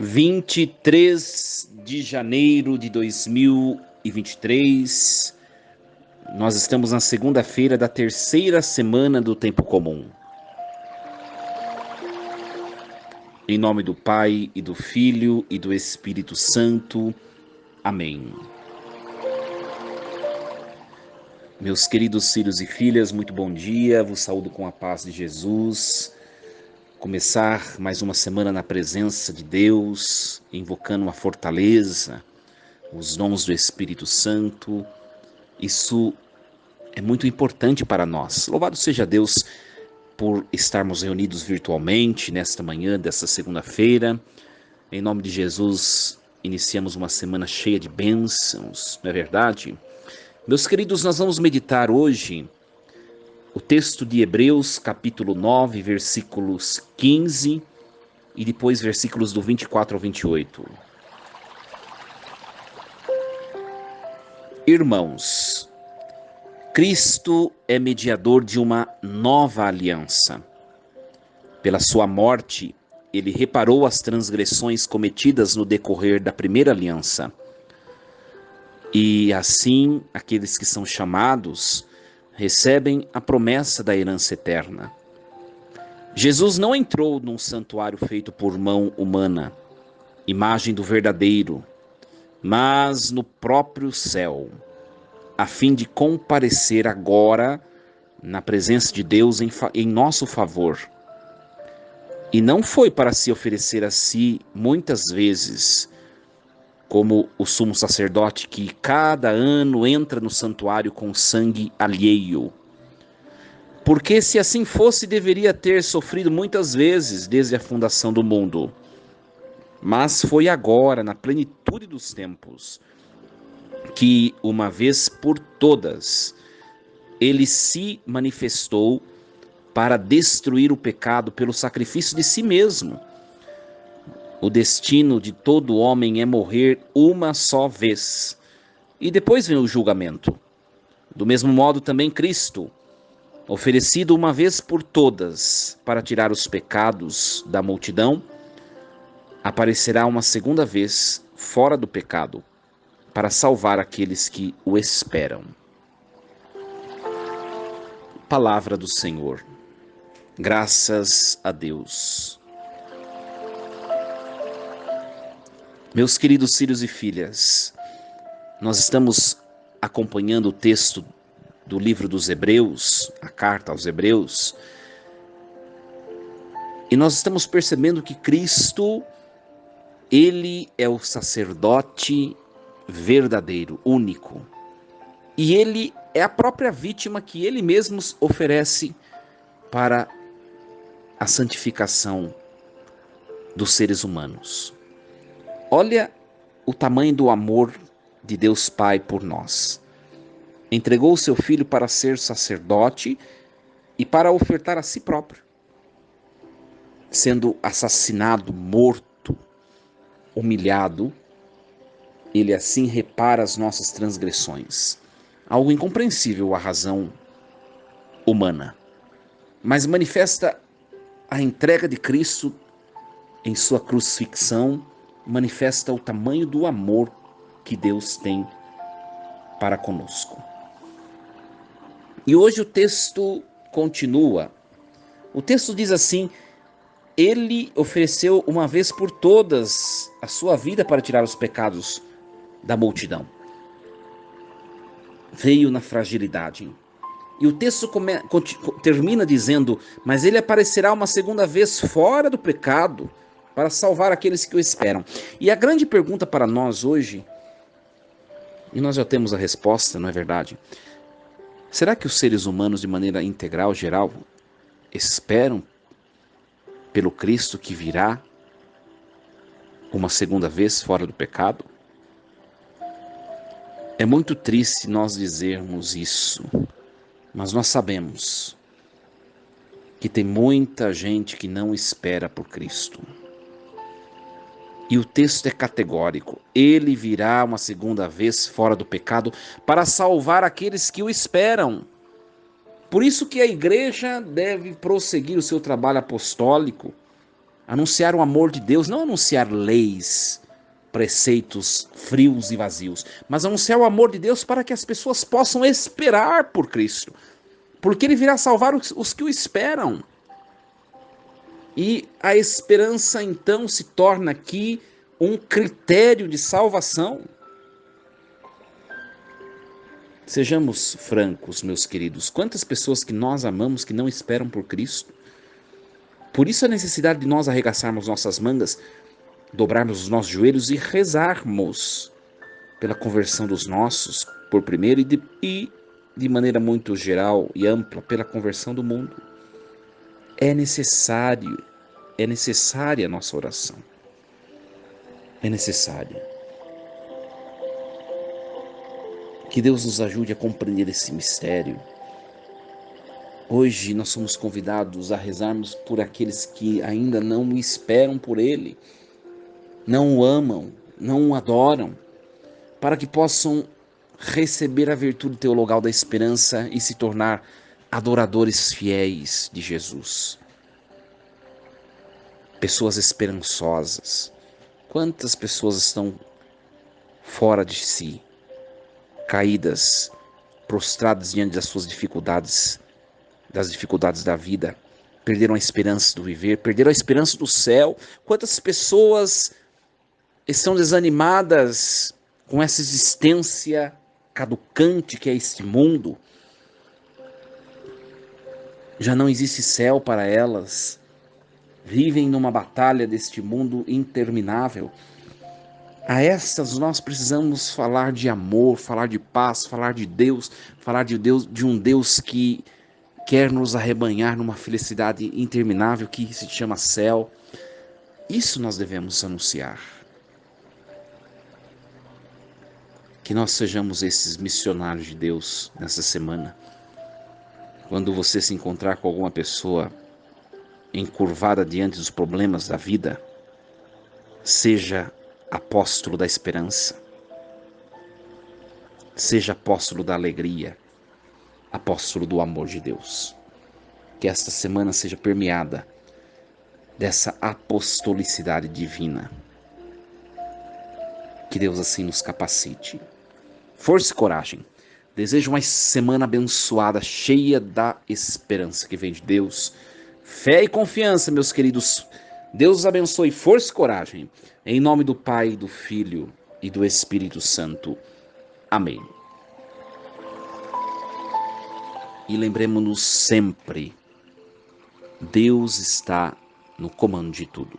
23 de janeiro de 2023, nós estamos na segunda-feira da terceira semana do tempo comum. Em nome do Pai, e do Filho, e do Espírito Santo. Amém. Meus queridos filhos e filhas, muito bom dia, vos saúdo com a paz de Jesus. Começar mais uma semana na presença de Deus, invocando a fortaleza, os dons do Espírito Santo. Isso é muito importante para nós. Louvado seja Deus por estarmos reunidos virtualmente nesta manhã desta segunda-feira. Em nome de Jesus, iniciamos uma semana cheia de bênçãos, não é verdade? Meus queridos, nós vamos meditar hoje o texto de Hebreus, capítulo 9, versículos 15 e depois versículos do 24 ao 28. Irmãos, Cristo é mediador de uma nova aliança. Pela sua morte, ele reparou as transgressões cometidas no decorrer da primeira aliança. E assim, aqueles que são chamados recebem a promessa da herança eterna. Jesus não entrou num santuário feito por mão humana, imagem do verdadeiro, mas no próprio céu, a fim de comparecer agora na presença de Deus em nosso favor. E não foi para se oferecer a si muitas vezes, como o sumo sacerdote que cada ano entra no santuário com sangue alheio. Porque se assim fosse, deveria ter sofrido muitas vezes desde a fundação do mundo. Mas foi agora, na plenitude dos tempos, que, uma vez por todas, ele se manifestou para destruir o pecado pelo sacrifício de si mesmo. O destino de todo homem é morrer uma só vez, e depois vem o julgamento. Do mesmo modo também Cristo, oferecido uma vez por todas para tirar os pecados da multidão, aparecerá uma segunda vez fora do pecado, para salvar aqueles que o esperam. Palavra do Senhor. Graças a Deus. Meus queridos filhos e filhas, nós estamos acompanhando o texto do livro dos Hebreus, a carta aos Hebreus, e nós estamos percebendo que Cristo, ele é o sacerdote verdadeiro, único, e ele é a própria vítima que ele mesmo oferece para a santificação dos seres humanos. Olha o tamanho do amor de Deus Pai por nós. Entregou o seu Filho para ser sacerdote e para ofertar a si próprio, sendo assassinado, morto, humilhado. Ele assim repara as nossas transgressões. Algo incompreensível à razão humana, mas manifesta a entrega de Cristo em sua crucifixão, manifesta o tamanho do amor que Deus tem para conosco. E hoje o texto continua. O texto diz assim: ele ofereceu uma vez por todas a sua vida para tirar os pecados da multidão. Veio na fragilidade. E o texto termina dizendo: mas ele aparecerá uma segunda vez fora do pecado, para salvar aqueles que o esperam. E a grande pergunta para nós hoje, e nós já temos a resposta, não é verdade? Será que os seres humanos, de maneira integral, geral, esperam pelo Cristo que virá uma segunda vez fora do pecado? É muito triste nós dizermos isso, mas nós sabemos que tem muita gente que não espera por Cristo. E o texto é categórico: ele virá uma segunda vez fora do pecado para salvar aqueles que o esperam. Por isso que a igreja deve prosseguir o seu trabalho apostólico, Anunciar o amor de Deus, não anunciar leis, preceitos frios e vazios, mas anunciar o amor de Deus para que as pessoas possam esperar por Cristo, porque Ele virá salvar os que o esperam. E a esperança então se torna aqui um critério de salvação. Sejamos francos, meus queridos, quantas pessoas que nós amamos que não esperam por Cristo? Por isso a necessidade de nós arregaçarmos nossas mangas, dobrarmos os nossos joelhos e rezarmos pela conversão dos nossos, por primeiro, e de maneira muito geral e ampla, pela conversão do mundo. É necessária a nossa oração. É necessária. Que Deus nos ajude a compreender esse mistério. Hoje nós somos convidados a rezarmos por aqueles que ainda não o esperam por Ele, não o amam, não o adoram, para que possam receber a virtude teologal da esperança e se tornar adoradores fiéis de Jesus. Pessoas esperançosas. Quantas pessoas estão fora de si, caídas, prostradas diante das suas dificuldades, das dificuldades da vida, perderam a esperança do viver, perderam a esperança do céu. Quantas pessoas estão desanimadas com essa existência caducante que é este mundo? Já não existe céu para elas. Vivem numa batalha deste mundo interminável. A estas nós precisamos falar de amor, falar de paz, falar de Deus, de um Deus que quer nos arrebanhar numa felicidade interminável que se chama céu. Isso nós devemos anunciar. Que nós sejamos esses missionários de Deus nessa semana. Quando você se encontrar com alguma pessoa encurvada diante dos problemas da vida, seja apóstolo da esperança, seja apóstolo da alegria, apóstolo do amor de Deus. Que esta semana seja permeada dessa apostolicidade divina. Que Deus assim nos capacite. Força e coragem. Desejo uma semana abençoada, cheia da esperança que vem de Deus. Fé e confiança, meus queridos. Deus os abençoe. Força e coragem. Em nome do Pai, do Filho e do Espírito Santo. Amém. E lembremos-nos sempre, Deus está no comando de tudo.